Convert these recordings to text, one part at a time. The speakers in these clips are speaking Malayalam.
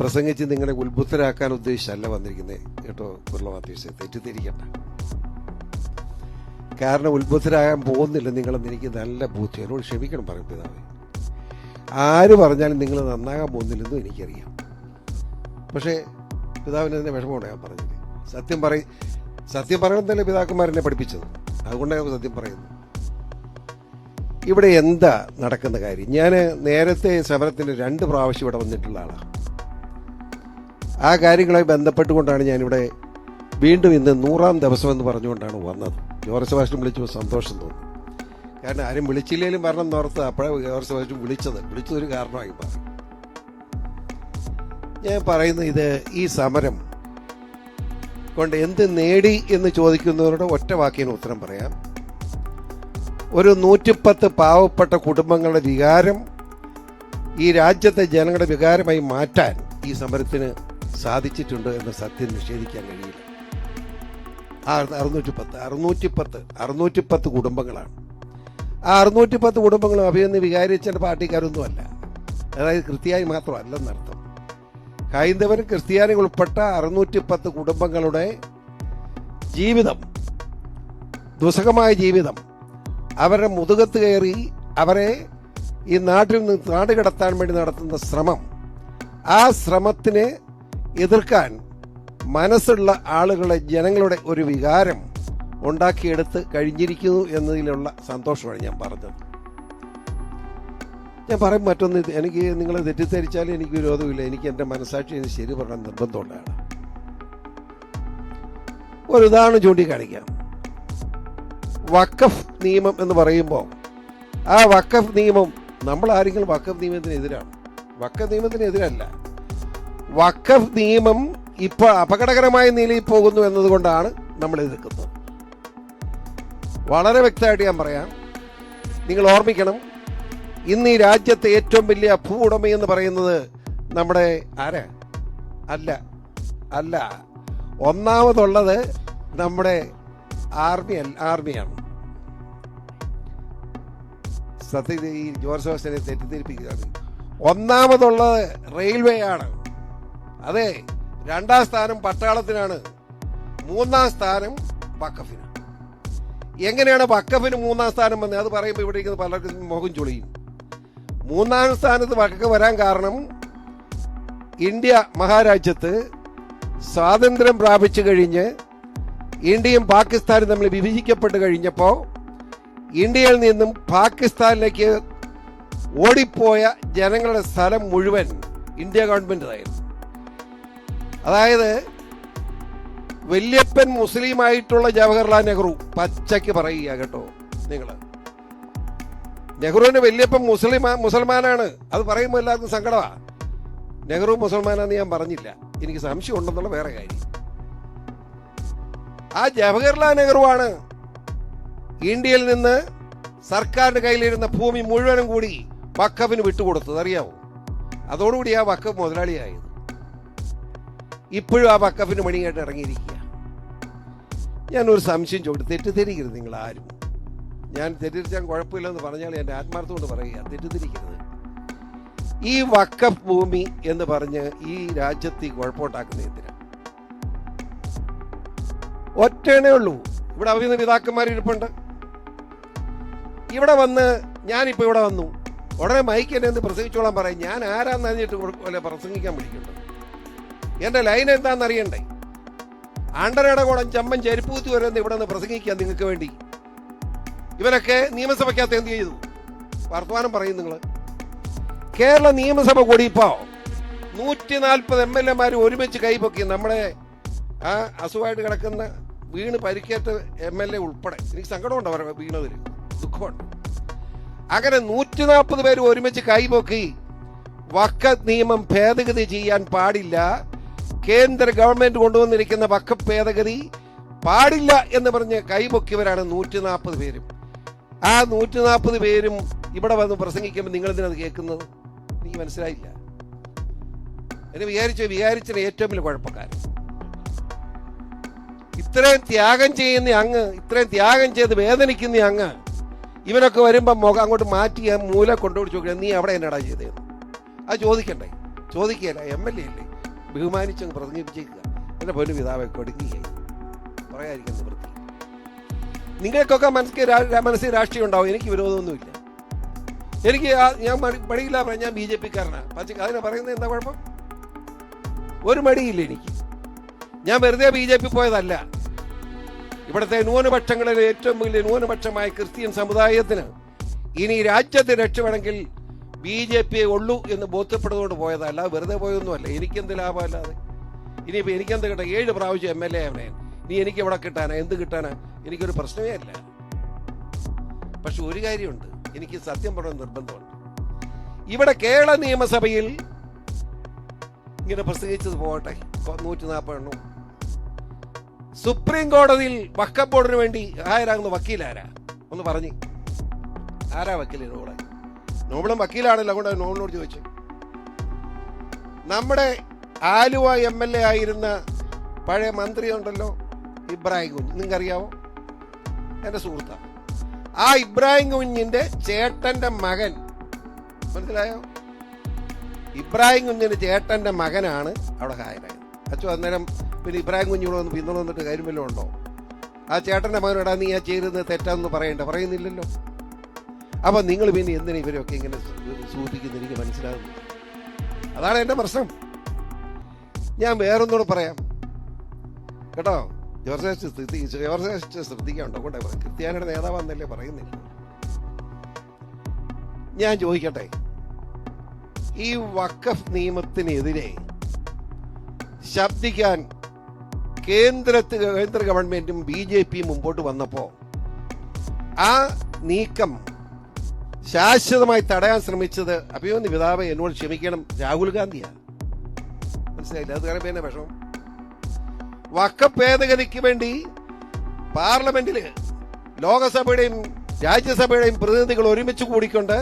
പ്രസംഗിച്ച് നിങ്ങളെ ഉത്ബുദ്ധരാക്കാൻ ഉദ്ദേശിച്ചല്ല വന്നിരിക്കുന്നത് കേട്ടോ. കുർളമാത്തീസ് തെറ്റിദ്ധരിക്കണ്ട. കാരണം ഉത്ബുദ്ധരാകാൻ പോകുന്നില്ല നിങ്ങളെന്ന് എനിക്ക് നല്ല ബോധ്യം. എന്നോട് ക്ഷമിക്കണം പറയും പിതാവേ. ആര് പറഞ്ഞാലും നിങ്ങൾ നന്നാകാൻ പോകുന്നില്ലെന്നും എനിക്കറിയാം. പക്ഷേ പിതാവിന് തന്നെ വിഷമമാണ് ഞാൻ പറഞ്ഞത്. സത്യം പറയണമെന്നല്ലേ പിതാക്കന്മാരെന്നെ പഠിപ്പിച്ചത്. അതുകൊണ്ടാണ് സത്യം പറയുന്നത്. ഇവിടെ എന്താ നടക്കുന്ന കാര്യം? ഞാൻ നേരത്തെ സമരത്തിന് 2 പ്രാവശ്യം ഇവിടെ വന്നിട്ടുള്ള ആളാണ്. ആ കാര്യങ്ങളുമായി ബന്ധപ്പെട്ടുകൊണ്ടാണ് ഞാനിവിടെ വീണ്ടും ഇന്ന് 100ാം ദിവസം എന്ന് പറഞ്ഞുകൊണ്ടാണ് വന്നത്. ജോർജ് സെബാസ്റ്റ്യൻ വിളിച്ചപ്പോൾ സന്തോഷം തോന്നി. കാരണം ആരും വിളിച്ചില്ലെങ്കിലും വരണം എന്നോർത്ത് അപ്പോഴേ ജോർജ് സെബാസ്റ്റ്യൻ വിളിച്ചതൊരു കാരണമായി മാറി. ഞാൻ പറയുന്നത് ഈ സമരം കൊണ്ട് എന്ത് നേടി എന്ന് ചോദിക്കുന്നവരുടെ ഒറ്റ വാക്കിന് ഉത്തരം പറയാം. ഒരു 110 പാവപ്പെട്ട കുടുംബങ്ങളുടെ വികാരം ഈ രാജ്യത്തെ ജനങ്ങളുടെ വികാരമായി മാറ്റാൻ ഈ സമരത്തിന് സാധിച്ചിട്ടുണ്ട് എന്ന സത്യം നിഷേധിക്കാൻ കഴിയില്ല. 610 കുടുംബങ്ങളാണ്. ആ 610 കുടുംബങ്ങളും അഭിനന്ദി വികാരിച്ചൻ്റെ പാർട്ടിക്കാരൊന്നുമല്ല. അതായത് ക്രിസ്ത്യാനി മാത്രമല്ലെന്നർത്ഥം. ഹൈന്ദവരും ക്രിസ്ത്യാനികൾ ഉൾപ്പെട്ട 610 കുടുംബങ്ങളുടെ ജീവിതം, ദുസ്സഹമായ ജീവിതം, അവരുടെ മുതുകത്ത് കയറി അവരെ ഈ നാട്ടിൽ നിന്ന് നാടുകടത്താൻ വേണ്ടി നടത്തുന്ന ശ്രമം, ആ ശ്രമത്തിനെ എതിർക്കാൻ മനസ്സുള്ള ആളുകളെ ജനങ്ങളുടെ ഒരു വികാരം ഉണ്ടാക്കിയെടുത്ത് കഴിഞ്ഞിരിക്കുന്നു എന്നതിലുള്ള സന്തോഷമാണ് ഞാൻ പറഞ്ഞത്. ഞാൻ പറയും മറ്റൊന്ന്, എനിക്ക് നിങ്ങൾ തെറ്റിദ്ധരിച്ചാലും എനിക്ക് വിരോധമില്ല. എനിക്ക് എൻ്റെ മനസ്സാക്ഷി ശരി പറയാൻ നിർബന്ധമുള്ളതാണ്. ഒരു ഉദാഹരണം ചൂണ്ടിക്കാണിക്കാം. വഖഫ് നിയമം എന്ന് പറയുമ്പോൾ ആ വഖഫ് നിയമം, നമ്മൾ ആരെങ്കിലും വഖഫ് നിയമത്തിനെതിരാണ്? വഖഫ് നിയമത്തിനെതിരല്ല. വഖഫ് നിയമം ഇപ്പോൾ അപകടകരമായ നിലയിൽ പോകുന്നു എന്നതുകൊണ്ടാണ് നമ്മൾ എതിർക്കുന്നത്. വളരെ വ്യക്തമായിട്ട് ഞാൻ പറയാം. നിങ്ങൾ ഓർമ്മിക്കണം, ഇന്ന് ഈ രാജ്യത്തെ ഏറ്റവും വലിയ ഭൂ ഉടമയെന്ന് പറയുന്നത് നമ്മുടെ അല്ല ഒന്നാമതുള്ളത് നമ്മുടെ ആർമിയാണ്. സത്യത്തിൽ ഈ ജോർജ് സെബാസ്റ്റ്യനെ തെറ്റിദ്ധരിപ്പിക്കുകയാണ്. ഒന്നാമതുള്ളത് റെയിൽവേ ആണ്. അതെ, 2ാം സ്ഥാനം പട്ടാളത്തിനാണ്, 3ാം സ്ഥാനം വഖഫിനാണ്. എങ്ങനെയാണ് വഖഫിന് 3ാം സ്ഥാനം വന്നത്? അത് പറയുമ്പോൾ ഇവിടെ ഇരിക്കുന്ന പലർക്കും മുഖം ചുളിയും. 3ാം സ്ഥാനത്ത് വഖഫ് വരാൻ കാരണം ഇന്ത്യ മഹാരാജ്യത്ത് സ്വാതന്ത്ര്യം പ്രാപിച്ചു കഴിഞ്ഞ് ഇന്ത്യയും പാകിസ്ഥാനും തമ്മിൽ വിഭജിക്കപ്പെട്ട് കഴിഞ്ഞപ്പോൾ ഇന്ത്യയിൽ നിന്നും പാകിസ്ഥാനിലേക്ക് ഓടിപ്പോയ ജനങ്ങളുടെ സ്ഥലം മുഴുവൻ ഇന്ത്യ ഗവൺമെന്റായിരുന്നു. അതായത് വല്യപ്പൻ മുസ്ലിമായിട്ടുള്ള ജവഹർലാൽ നെഹ്റു, പച്ചയ്ക്ക് പറയുക കേട്ടോ നിങ്ങൾ, നെഹ്റുവിന് വല്യപ്പൻ മുസൽമാനാണ്. അത് പറയുമ്പോൾ എല്ലാവർക്കും സങ്കടമാണ്. നെഹ്റു മുസൽമാനാന്ന് ഞാൻ പറഞ്ഞില്ല, എനിക്ക് സംശയം ഉണ്ടെന്നുള്ള വേറെ കാര്യം. ആ ജവഹർലാൽ നെഹ്റുവാണ് ഇന്ത്യയിൽ നിന്ന് സർക്കാരിന്റെ കയ്യിലിരുന്ന ഭൂമി മുഴുവനും കൂടി വഖഫിന് വിട്ടുകൊടുത്തത്, അറിയാമോ? അതോടുകൂടി ആ വഖഫ് മുതലാളിയായത്. ഇപ്പോഴും ആ വഖഫിന് മണിയായിട്ട് ഇറങ്ങിയിരിക്കുക. ഞാനൊരു സംശയം ചോദിച്ചു, തെറ്റിദ്ധരിക്കരുത് നിങ്ങൾ ആരും. ഞാൻ തെറ്റിദ്ധരിച്ചാൽ കുഴപ്പമില്ലെന്ന് പറഞ്ഞാൽ എൻ്റെ ആത്മാർത്ഥം കൊണ്ട് പറയുക, തെറ്റിദ്ധരിക്കരുത്. ഈ വഖഫ് ഭൂമി എന്ന് പറഞ്ഞ് ഈ രാജ്യത്ത് കുഴപ്പമുണ്ടാക്കുന്ന എന്തിനാ? ഒറ്റേണേ ഉള്ളൂ. ഇവിടെ അഭിനന്ദ പിതാക്കന്മാരിരിപ്പുണ്ട്. ഇവിടെ വന്ന് ഞാനിപ്പോൾ ഇവിടെ വന്നു, ഉടനെ മൈക്ക് എന്നെ ഒന്ന് പ്രസംഗിച്ചോളാൻ പറയും. ഞാൻ ആരാന്ന് അറിഞ്ഞിട്ട് പ്രസംഗിക്കാൻ വിളിക്കുന്നുണ്ട്. എൻ്റെ ലൈൻ എന്താണെന്ന് അറിയണ്ടേ? ആണ്ടരയുടെ കൂടെ ചമ്മൻ ചെരുപ്പൂത്തി വരുന്ന ഇവിടെ നിന്ന് പ്രസംഗിക്കാൻ നിങ്ങൾക്ക് വേണ്ടി. ഇവരൊക്കെ നിയമസഭയ്ക്കകത്ത് എന്ത് ചെയ്തു? വർത്തമാനം പറയും നിങ്ങൾ. കേരള നിയമസഭ കൂടിയപ്പോ 140 MLA ഒരുമിച്ച് കൈപൊക്കി. നമ്മുടെ ആ അസുഖമായിട്ട് കിടക്കുന്ന വീണ് പരിക്കേറ്റ MLA ഉൾപ്പെടെ. എനിക്ക് സങ്കടമുണ്ട് അവരെ വീണതിൽ, ദുഃഖമുണ്ട്. അങ്ങനെ 140 പേര് ഒരുമിച്ച് കൈപൊക്കി വഖഫ് നിയമം ഭേദഗതി ചെയ്യാൻ പാടില്ല, കേന്ദ്ര ഗവൺമെന്റ് കൊണ്ടുവന്നിരിക്കുന്ന വഖഫ് ഭേദഗതി പാടില്ല എന്ന് പറഞ്ഞ് കൈപൊക്കിയവരാണ് 140 പേരും. ആ 140 പേരും ഇവിടെ വന്ന് പ്രസംഗിക്കുമ്പോൾ നിങ്ങൾ എന്തിനത് കേൾക്കുന്നത്? എനിക്ക് മനസ്സിലായില്ല. എന്നെ വിചാരിച്ച ഏറ്റവും വലിയ കുഴപ്പക്കാരൻ. ഇത്രയും ത്യാഗം ചെയ്യുന്ന അങ്ങ്, ഇത്രയും ത്യാഗം ചെയ്ത് വേദനിക്കുന്ന അങ്ങ്, ഇവനൊക്കെ വരുമ്പോൾ മുഖം അങ്ങോട്ട് മാറ്റി മൂല കൊണ്ടുപിടിച്ച് നോക്കുക, നീ അവിടെ എന്നടാ ചെയ്തതെന്ന് അത് ചോദിക്കണ്ടേ? ചോദിക്കുകയല്ല, MLA അല്ലേ, ബഹുമാനിച്ചങ്ങ് പ്രസംഗിപ്പിച്ചേക്കുക. എൻ്റെ പൊന്നു പിതാവെ കൊടുക്കുകയായി പറയാതിരിക്കുന്ന വൃത്തി. നിങ്ങൾക്കൊക്കെ മനസ്സിൽ രാഷ്ട്രീയം ഉണ്ടാവും, എനിക്ക് വിരോധമൊന്നുമില്ല. എനിക്ക് ഞാൻ മടിയില്ല പറയാം, ഞാൻ BJP-ക്കാരനാണ്. പക്ഷേ അതിനെ പറയുന്നത് എന്താ കുഴപ്പം? ഒരു മടിയില്ല എനിക്ക്. ഞാൻ വെറുതെ BJP പോയതല്ല. ഇവിടുത്തെ ന്യൂനപക്ഷങ്ങളിൽ ഏറ്റവും വലിയ ന്യൂനപക്ഷമായ ക്രിസ്ത്യൻ സമുദായത്തിന് ഇനി രാജ്യത്തെ രക്ഷപ്പെടണമെങ്കിൽ BJP ഉള്ളൂ എന്ന് ബോധ്യപ്പെടുന്നതുകൊണ്ട് പോയതല്ല, വെറുതെ പോയൊന്നുമല്ല. എനിക്കെന്ത് ലാഭമല്ലാതെ? ഇനിയിപ്പോൾ എനിക്കെന്ത് കിട്ടാൻ? 7 പ്രാവശ്യം MLA ആവണേ, നീ എനിക്ക് എവിടെ കിട്ടാനാ? എന്ത് കിട്ടാനാ? എനിക്കൊരു പ്രശ്നമേ അല്ല. പക്ഷെ ഒരു കാര്യമുണ്ട്, എനിക്ക് സത്യം പറയാൻ നിർബന്ധമുണ്ട്. ഇവിടെ കേരള നിയമസഭയിൽ ഇങ്ങനെ പ്രസംഗിച്ചത് പോകട്ടെ, 140 എണ്ണം. സുപ്രീം കോടതിയിൽ വഖഫ് ബോർഡിന് വേണ്ടി ഹാജരാകുന്ന വക്കീലാരാ? ഒന്ന് പറഞ്ഞ്, ആരാ വക്കീൽ? നോബിളും വക്കീലാണല്ലോ, അതുകൊണ്ട് നോബിളിനോട് ചോദിച്ചു. നമ്മുടെ ആലുവ MLA ആയിരുന്ന പഴയ മന്ത്രി ഉണ്ടല്ലോ, ഇബ്രാഹിം കുഞ്ഞ്, നിങ്ങൾക്കറിയാവോ? എൻ്റെ സുഹൃത്താണ്. ആ ഇബ്രാഹിം കുഞ്ഞിന്റെ ചേട്ടന്റെ മകൻ, മനസ്സിലായോ? ഇബ്രാഹിം കുഞ്ഞിന്റെ ചേട്ടന്റെ മകനാണ് അവിടെ ഹാജരായത്. അച്ഛൻ അന്നേരം പിന്നെ ഇബ്രാഹിം കുഞ്ഞിവിടെ വന്ന് പിന്തുണ വന്നിട്ട് കാര്യം വല്ലതും ഉണ്ടോ? ആ ചേട്ടന്റെ മകനോടാ നീ ആ ചെയ്തത് തെറ്റാന്ന് പറയുന്നില്ലല്ലോ. അപ്പൊ നിങ്ങൾ പിന്നെ എന്തിനാ ഇവരൊക്കെ ഇങ്ങനെ സൂചിപ്പിക്കുന്നത് എനിക്ക് മനസ്സിലാകുന്നു. അതാണ് എന്റെ പ്രശ്നം. ഞാൻ വേറൊന്നുകൂടെ പറയാം കേട്ടോ. ജോർജ് ശ്രദ്ധിക്കാണ്ടോ? കൊണ്ടേ ക്രിസ്ത്യാനിയുടെ നേതാവെന്നല്ലേ പറയുന്നില്ല. ഞാൻ ചോദിക്കട്ടെ, ഈ വഖഫ് നിയമത്തിനെതിരെ ശബ്ദിക്കാൻ കേന്ദ്ര ഗവൺമെന്റും BJP മുമ്പോട്ട് വന്നപ്പോ ആ നീക്കം ശാശ്വതമായി തടയാൻ ശ്രമിച്ചത് അഭിമന്യ പിതാവ്, എന്നോട് ക്ഷമിക്കണം, രാഹുൽ ഗാന്ധിയാ. മനസ്സിലായില്ല? അത് കാരണം പിന്നെ വിഷമം. വഖഫ് ഭേദഗതിക്ക് വേണ്ടി പാർലമെന്റില് ലോകസഭയുടെയും രാജ്യസഭയുടെയും പ്രതിനിധികൾ ഒരുമിച്ച് കൂടിക്കൊണ്ട്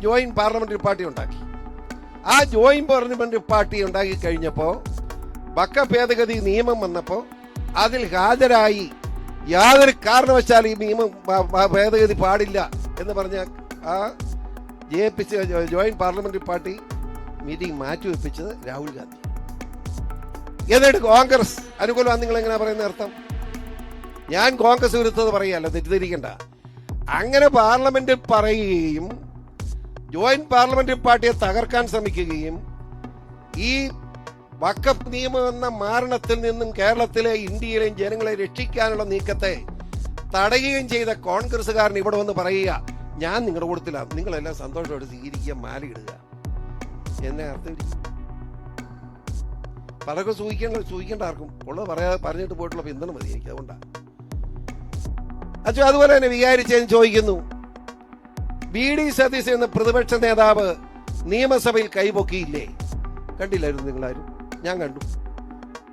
ജോയിന്റ് പാർലമെന്ററി പാർട്ടി ഉണ്ടാക്കി. ആ ജോയിന്റ് പാർലമെന്ററി പാർട്ടി ഉണ്ടാക്കി കഴിഞ്ഞപ്പോൾ വഖഫ് ഭേദഗതി നിയമം വന്നപ്പോൾ അതിൽ ഹാജരായി യാതൊരു കാരണവശാലും ഈ നിയമം ഭേദഗതി പാടില്ല എന്ന് പറഞ്ഞ ആ ജോയിന്റ് പാർലമെന്ററി പാർട്ടി മീറ്റിംഗ് മാറ്റിവെപ്പിച്ചത് രാഹുൽ ഗാന്ധി. എന്നിട്ട് കോൺഗ്രസ് അനുകൂലമാണ്. നിങ്ങൾ എങ്ങനെയാ പറയുന്ന അർത്ഥം? ഞാൻ കോൺഗ്രസ് വിരുദ്ധത പറയല്ല, തെറ്റിദ്ധരിക്കണ്ട. അങ്ങനെ പാർലമെന്റിൽ പറയുകയും ജോയിന്റ് പാർലമെന്ററി പാർട്ടിയെ തകർക്കാൻ ശ്രമിക്കുകയും ഈ വഖഫ് നിയമം എന്ന മാരണത്തിൽ നിന്നും കേരളത്തിലെ ഇന്ത്യയിലെയും ജനങ്ങളെ രക്ഷിക്കാനുള്ള നീക്കത്തെ തടയുകയും ചെയ്ത കോൺഗ്രസ്സുകാരൻ ഇവിടെ വന്ന് പറയുക, ഞാൻ നിങ്ങളുടെ കൂട്ടത്തിലാണ്, നിങ്ങളെല്ലാം സന്തോഷമായിട്ട് സ്വീകരിക്കുക, മാലയിടുക. എന്നെ അർത്ഥം പലർക്കും സൂഹിക്കേണ്ട ആർക്കും ഉള്ളത് പറഞ്ഞിട്ട് പോയിട്ടുള്ള പിന്തുണ മതി എനിക്ക്. അതുകൊണ്ടാണ് അച്ഛൻ. അതുപോലെ തന്നെ വികാരിച്ചെന്ന് ചോദിക്കുന്നു, BD സതീശൻ എന്ന പ്രതിപക്ഷ നേതാവ് നിയമസഭയിൽ കൈപൊക്കിയില്ലേ? കണ്ടില്ലായിരുന്നു നിങ്ങളാരും? ഞാൻ കണ്ടു,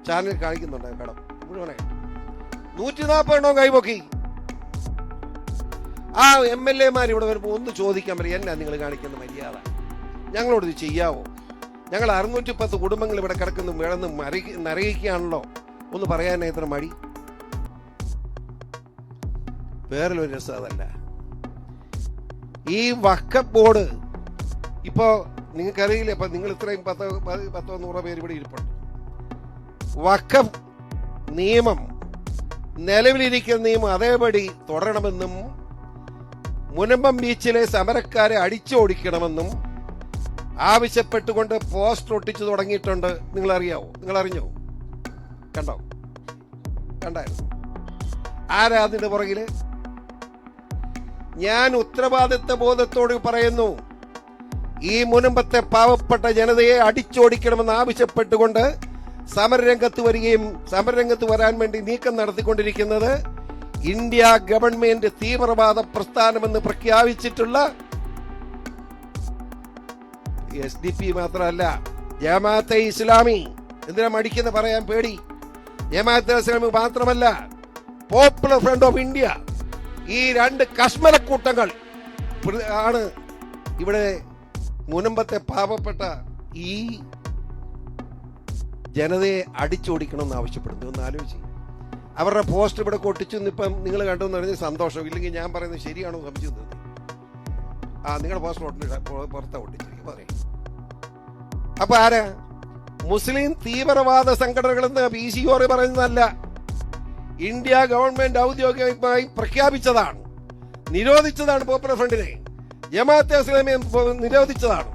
ചാനൽ കാണിക്കുന്നുണ്ട് കടം മുഴുവനായിട്ട്. 140 എണ്ണവും കൈപൊക്കി. ആ MLA-മാർ ഇവിടെ വരുമ്പോൾ ഒന്ന് ചോദിക്കാൻ പറയും, എന്നാ നിങ്ങൾ കാണിക്കുന്ന മര്യാദ? ഞങ്ങളോട് ഇത് ചെയ്യാവോ? ഞങ്ങൾ 610 കുടുംബങ്ങൾ ഇവിടെ കിടക്കുന്നു, വേണമെന്ന് നരകിക്കുകയാണല്ലോ, ഒന്ന് പറയാൻ എത്ര മടി? വേറൊരു രസം അതല്ല. ഈ വഖഫ് ബോർഡ് ഇപ്പോ നിങ്ങൾക്കറിയില്ല, ഇപ്പൊ നിങ്ങൾ ഇത്രയും 10-100 പേര് ഇവിടെ ഇരിപ്പുണ്ട്. വഖഫ് നിയമം, നിലവിലിരിക്കുന്ന നിയമം അതേപടി തുടരണമെന്നും മുനമ്പം ബീച്ചിലെ സമരക്കാരെ അടിച്ചോടിക്കണമെന്നും ആവശ്യപ്പെട്ടുകൊണ്ട് പോസ്റ്റർ ഒട്ടിച്ചു തുടങ്ങിയിട്ടുണ്ട്. നിങ്ങൾ അറിഞ്ഞോ? കണ്ടായിരുന്നു? ആരാ അതിന്റെ പുറകില്? ഞാൻ ഉത്തരവാദിത്വ ബോധത്തോട് പറയുന്നു, ഈ മുനമ്പത്തെ പാവപ്പെട്ട ജനതയെ അടിച്ചോടിക്കണമെന്ന് ആവശ്യപ്പെട്ടുകൊണ്ട് സമരരംഗത്ത് വരാൻ വേണ്ടി നീക്കം നടത്തിക്കൊണ്ടിരിക്കുന്നത് ഇന്ത്യ ഗവൺമെന്റ് തീവ്രവാദ പ്രസ്ഥാനമെന്ന് പ്രഖ്യാപിച്ചിട്ടുള്ള SDP മാത്രമല്ല, ജമാഅത്തെ ഇസ്ലാമി. എന്തിനാ മടിക്കുന്ന പറയാൻ പേടി? ജമാഅത്തെ ഇസ്ലാമി മാത്രമല്ല, പോപ്പുലർ ഫ്രണ്ട് ഓഫ് ഇന്ത്യ. ഈ 2 കശ്മലക്കൂട്ടങ്ങൾ ആണ് ഇവിടെ മുനമ്പത്തെ പാവപ്പെട്ട ഈ ജനതയെ അടിച്ചോടിക്കണമെന്ന് ആവശ്യപ്പെടുന്നു. ഒന്ന് ആലോചിച്ച്, അവരുടെ പോസ്റ്റ് ഇവിടെ ഒട്ടിച്ചു. ഇപ്പം നിങ്ങൾ കണ്ടെന്ന് പറഞ്ഞ് സന്തോഷം, ഇല്ലെങ്കിൽ ഞാൻ പറയുന്നത് ശരിയാണോ സംശയം. നിങ്ങളുടെ പോസ്റ്റർ പുറത്താ ഒട്ടിച്ചിരിക്കും പറയും. അപ്പൊ ആരാ? മുസ്ലിം തീവ്രവാദ സംഘടനകളെന്ന് PCOR പറയുന്നതല്ല, ഇന്ത്യ ഗവൺമെന്റ് ഔദ്യോഗികമായി പ്രഖ്യാപിച്ചതാണ്, നിരോധിച്ചതാണ്. പോപ്പുലർ ഫ്രണ്ടിനെ, ജമാഅത്തെ ഇസ്ലാമിയെ നിരോധിച്ചതാണ്.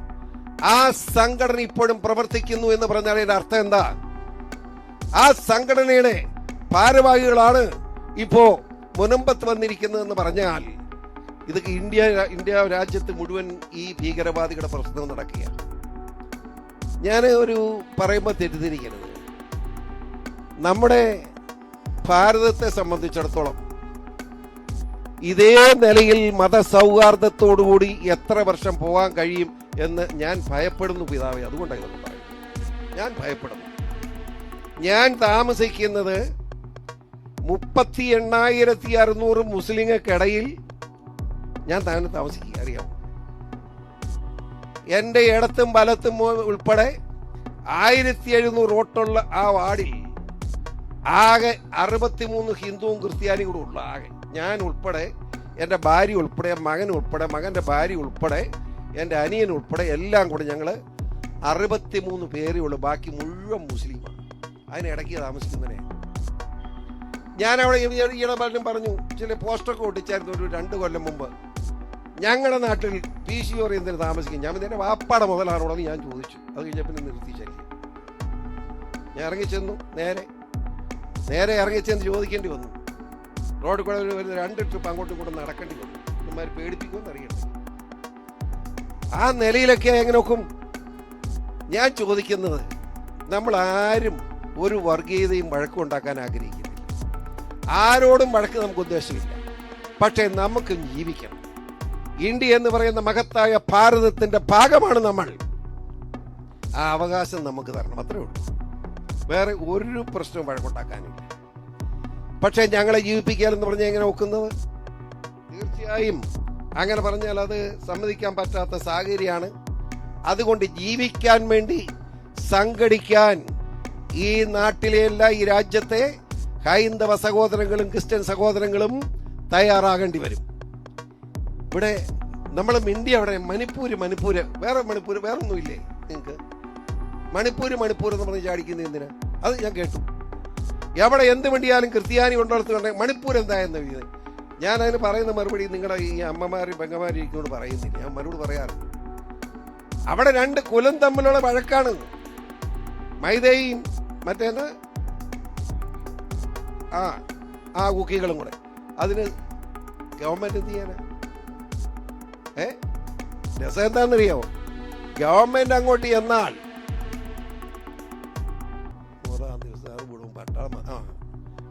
ആ സംഘടന ഇപ്പോഴും പ്രവർത്തിക്കുന്നു എന്ന് പറഞ്ഞാൽ അതിന്റെ അർത്ഥം എന്താ? ആ സംഘടനയുടെ ഭാരവാഹികളാണ് ഇപ്പോ മുനമ്പത്ത് വന്നിരിക്കുന്നതെന്ന് പറഞ്ഞാൽ ഇത് ഇന്ത്യ രാജ്യത്ത് മുഴുവൻ ഈ ഭീകരവാദികളുടെ പ്രശ്നം നടക്കുക. ഞാൻ ഒരു പറയുമ്പോൾ തെറ്റിദ്ധരിക്കരുത്. നമ്മുടെ ഭാരതത്തെ സംബന്ധിച്ചിടത്തോളം ഇതേ നിലയിൽ മതസൗഹാർദ്ദത്തോടുകൂടി എത്ര വർഷം പോകാൻ കഴിയും എന്ന് ഞാൻ ഭയപ്പെടുന്നു പിതാവേ. അതുകൊണ്ടാണ് ഇതൊന്നും പറയുന്നത്. ഞാൻ ഭയപ്പെടുന്നു. ഞാൻ താമസിക്കുന്നത് 38,600 മുസ്ലിങ്ങൾക്കിടയിൽ ഞാൻ തന്നെ താമസിക്കുക, അറിയാമോ? എന്റെ ഇടത്തും വലത്തും ഉൾപ്പെടെ 1700 വോട്ടുള്ള ആ വാർഡിൽ ആകെ 63 ഹിന്ദുവും ക്രിസ്ത്യാനിയും കൂടെ ഉള്ളു. ആകെ ഞാൻ ഉൾപ്പെടെ, എൻ്റെ ഭാര്യ ഉൾപ്പെടെ, മകൻ ഉൾപ്പെടെ, മകൻ്റെ ഭാര്യ ഉൾപ്പെടെ, എൻ്റെ അനിയൻ ഉൾപ്പെടെ എല്ലാം കൂടെ ഞങ്ങൾ 63 പേരേ ഉള്ളൂ. ബാക്കി മുഴുവൻ മുസ്ലിമാണ്. അതിനിടയ്ക്ക് താമസിക്കുന്നതിനെ ഞാൻ അവിടെ ഈയിടെ പലരും പറഞ്ഞു, ചില പോസ്റ്ററൊക്കെ ഒട്ടിച്ചായിരുന്നു ഒരു 2 കൊല്ലം മുമ്പ്. ഞങ്ങളുടെ നാട്ടിൽ PCOR എന്തിനു താമസിക്കും? ഞാൻ എൻ്റെ വാപ്പാടെ മുതലാണോടെന്ന് ഞാൻ ചോദിച്ചു. അത് കഴിഞ്ഞ പിന്നെ നിർത്തി ശല്യം. ഞാൻ ഇറങ്ങിച്ചെന്നു, നേരെ ഇറങ്ങിച്ചെന്ന് ചോദിക്കേണ്ടി വന്നു. റോഡിൽ കൂടെ വരുന്ന 2 ട്രിപ്പ് അങ്ങോട്ടും ഇങ്ങോട്ടും നടക്കേണ്ടി വന്നു. ഇവന്മാർ പേടിപ്പിക്കുമെന്ന് അറിയണ്ടേ? ആ നിലയിലൊക്കെ എങ്ങനെ നോക്കും? ഞാൻ ചോദിക്കുന്നത്, നമ്മൾ ആരും ഒരു വർഗീയതയും വഴക്കും ഉണ്ടാക്കാൻ ആഗ്രഹിക്കുന്നില്ല. ആരോടും വഴക്ക് നമുക്ക് ഉദ്ദേശമില്ല. പക്ഷേ നമുക്ക് ജീവിക്കണം. ഇന്ത്യ എന്ന് പറയുന്ന മഹത്തായ ഭാരതത്തിന്റെ ഭാഗമാണ് നമ്മൾ. ആ അവകാശം നമുക്ക് തരണം, അത്രേ ഉള്ളൂ. വേറെ ഒരു പ്രശ്നവും വഴക്കുണ്ടാക്കാനില്ല. പക്ഷെ ഞങ്ങളെ ജീവിപ്പിക്കാനെന്ന് പറഞ്ഞാൽ എങ്ങനെ നോക്കുന്നത്? തീർച്ചയായും അങ്ങനെ പറഞ്ഞാൽ അത് സമ്മതിക്കാൻ പറ്റാത്ത സാഹചര്യമാണ്. അതുകൊണ്ട് ജീവിക്കാൻ വേണ്ടി സംഘടിക്കാൻ ഈ നാട്ടിലെ ഈ രാജ്യത്തെ ഹൈന്ദവ സഹോദരങ്ങളും ക്രിസ്ത്യൻ സഹോദരങ്ങളും തയ്യാറാകേണ്ടി വരും. ഇവിടെ നമ്മൾ ഇന്ത്യ അവിടെ മണിപ്പൂര് വേറെ ഒന്നുമില്ലേ നിങ്ങൾക്ക്? മണിപ്പൂർ എന്ന് പറഞ്ഞ് ചാടിക്കുന്നത് എന്തിനാ? അത് ഞാൻ കേട്ടു. എവിടെ എന്ത് വേണ്ടിയാലും ക്രിസ്ത്യാനി കൊണ്ടുവരുത്തുണ്ടെങ്കിൽ മണിപ്പൂർ എന്തായെന്ന് ഇത് ഞാൻ അതിന് പറയുന്ന മറുപടി നിങ്ങളുടെ ഈ അമ്മമാരും പെങ്ങന്മാരും ഇരിക്കുന്നോട് പറയുന്നില്ല. ഞാൻ മറുപടി പറയാറുണ്ട്. അവിടെ 2 കുലം തമ്മിലുള്ള വഴക്കാണ്. മൈതയും മറ്റേന്ന് ആ കുക്കികളും കൂടെ. അതിന് ഗവൺമെന്റ് എന്ത് ചെയ്യാനാ? രസം എന്താണെന്നറിയാമോ? ഗവൺമെന്റ് അങ്ങോട്ട് എന്നാൽ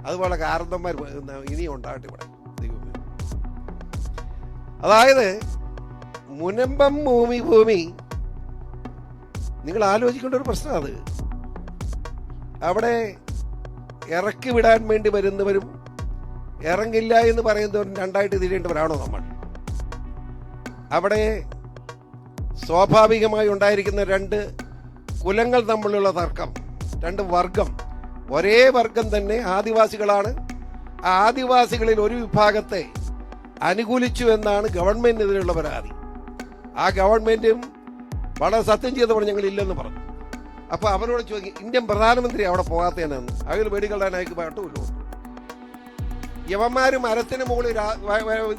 അതുപോലെ കാരണന്മാർ ഇനിയും ഉണ്ടാകട്ടെ ഇവിടെ. ദൈവമേ, അതായത് മുനമ്പം ഭൂമി നിങ്ങൾ ആലോചിക്കേണ്ട ഒരു പ്രശ്നം. അത് അവിടെ ഇറക്കി വിടാൻ വേണ്ടി വരുന്നവരും ഇറങ്ങില്ല എന്ന് പറയുന്നവരും 2ആയിട്ട് തിരിയേണ്ടവരാണോ നമ്മൾ? അവിടെ സ്വാഭാവികമായി ഉണ്ടായിരിക്കുന്ന 2 കുലങ്ങൾ തമ്മിലുള്ള തർക്കം, 2 വർഗം, ഒരേ വർഗം തന്നെ ആദിവാസികളാണ്. ആ ആദിവാസികളിൽ ഒരു വിഭാഗത്തെ അനുകൂലിച്ചു എന്നാണ് ഗവൺമെന്റിനെതിരെയുള്ള പരാതി. ആ ഗവൺമെന്റും വളരെ സത്യം ചെയ്തപ്പോൾ ഞങ്ങൾ ഇല്ലെന്ന് പറഞ്ഞു. അപ്പൊ അവരോട് ചോദിക്കും, ഇന്ത്യൻ പ്രധാനമന്ത്രി അവിടെ പോകാത്തതെന്നു. അതിൽ വെടികളാൻ അയക്ക് പാട്ടുമില്ലോ. യവന്മാര് മരത്തിന് മുകളിൽ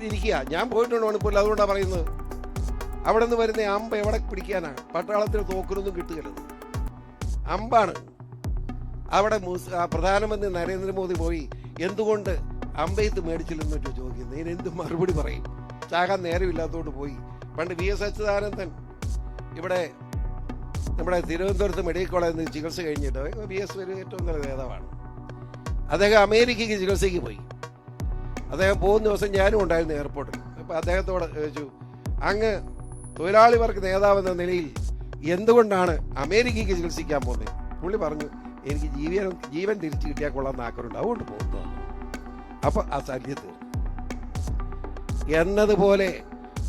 ഇരിക്കുക. ഞാൻ പോയിട്ടുണ്ട് മണിപ്പൂരിൽ, അതുകൊണ്ടാണ് പറയുന്നത്. അവിടെ നിന്ന് വരുന്ന അമ്പ് എവിടെ പിടിക്കാനാണ്? പട്ടാളത്തിന് തോക്കൊന്നും കിട്ടുകയല്ലോ, അമ്പാണ്. അവിടെ പ്രധാനമന്ത്രി നരേന്ദ്രമോദി പോയി എന്തുകൊണ്ട് അമ്പെയ്ത്ത് മേടിച്ചില്ലെന്ന് ചോദിക്കുന്നത്. ഇതിന് എന്ത് മറുപടി പറയും? ചാകാൻ നേരമില്ലാത്തതുകൊണ്ട് പോയി. പണ്ട് VS അച്യുതാനന്ദൻ ഇവിടെ നമ്മുടെ തിരുവനന്തപുരത്ത് മെഡിക്കൽ കോളേജിൽ ചികിത്സ കഴിഞ്ഞിട്ട്, VS ഒരു ഏറ്റവും നല്ല നേതാവാണ്. അദ്ദേഹം അമേരിക്കയ്ക്ക് ചികിത്സയ്ക്ക് പോയി. അദ്ദേഹം പോകുന്ന ദിവസം ഞാനും ഉണ്ടായിരുന്നു എയർപോർട്ടിൽ. അപ്പം അദ്ദേഹത്തോട് ചോദിച്ചു, അങ്ങ് തൊഴിലാളി വർഗ നേതാവെന്ന നിലയിൽ എന്തുകൊണ്ടാണ് അമേരിക്കയ്ക്ക് ചികിത്സിക്കാൻ പോകുന്നത്? പുള്ളി പറഞ്ഞു, എനിക്ക് ജീവൻ തിരിച്ചു കിട്ടിയാൽ കൊള്ളാമെന്ന് ആഗ്രഹമുണ്ട്, അതുകൊണ്ട് പോകുന്നതാണ്. അപ്പൊ ആ ശല്യത്തിൽ എന്നതുപോലെ